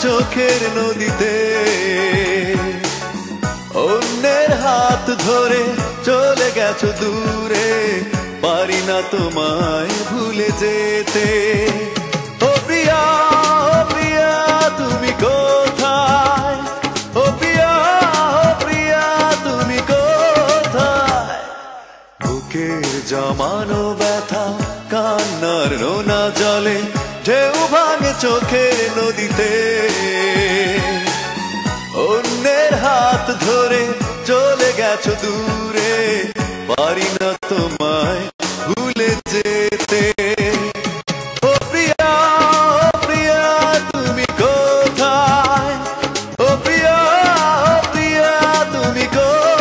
চোখের নদীতে অন্যের হাত ধরে চলে গেছো দূরে পারি না তোমায় ভুলে যেতে ও প্রিয়া তুমি কোথায় ও প্রিয়া তুমি কোথায় বুকের জমানো ব্যথা কান্নার নোনা জলে ঢেউ ভাঙে চোখের নদীতে অন্যের হাত ধরে চলে গেছো দূরে পারি না তোমায় ভুলে যেতে ও প্রিয়া তুমি কোথায় ও প্রিয়া তুমি কোথায়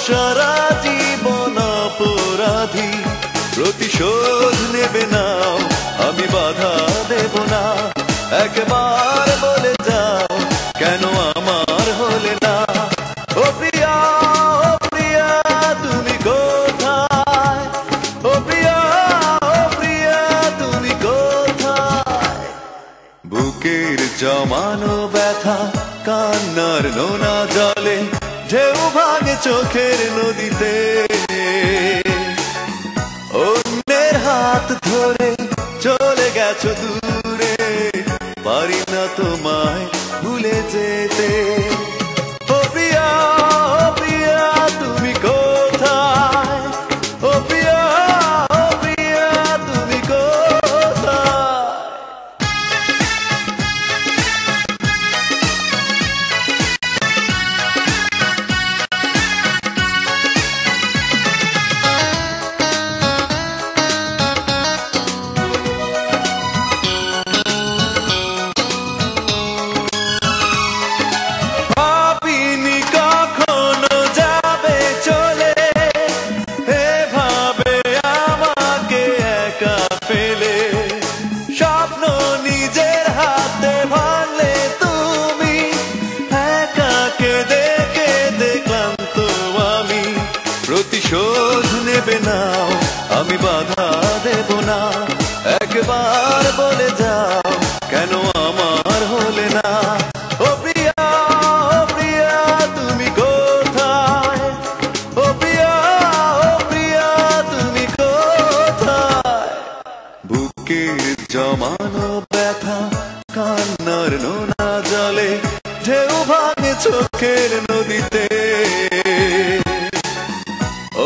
সারা জীবন অপরাধী প্রতিশোধ নেবে নাও আমি বাধা দেব না একবার বলে যাও কেন আমার হলে না ও প্রিয়া তুমি কোথায় ও প্রিয়া তুমি কোথায় বুকের জমানো ব্যথা কান্নার নোনা জলে ঢেউ ভাঙে চোখের নদীতে অন্যের হাত ধরে চলে গেছো দূরে পারি না তোমায় ভুলে যেতে ও প্রিয়া তুমি কোথায় ও প্রিয়া তুমি কোথায় প্রতিশোধ নেবে নাও আমি বাধা দেব না একবার বলে যাও কেন আমার হলে না ও প্রিয়া তুমি কোথায় ও প্রিয়া তুমি কোথায় বুকের জমানো ব্যথা কান্নার নোনা জলে ঢেউ ভাঙে চোখের নদীতে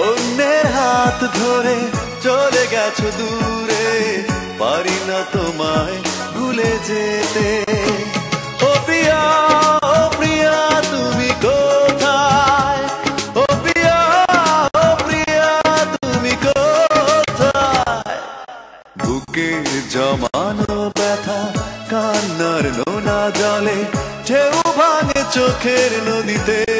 অন্যের হাত ধরে চলে গেছো দূরে পারি না তোমায় ভুলে যেতে ও প্রিয়া তুমি কোথায় ও প্রিয়া তুমি কোথায় বুকের জমানো ব্যথা কান্নার নোনা জলে ঢেউ ভাঙে চোখের নদীতে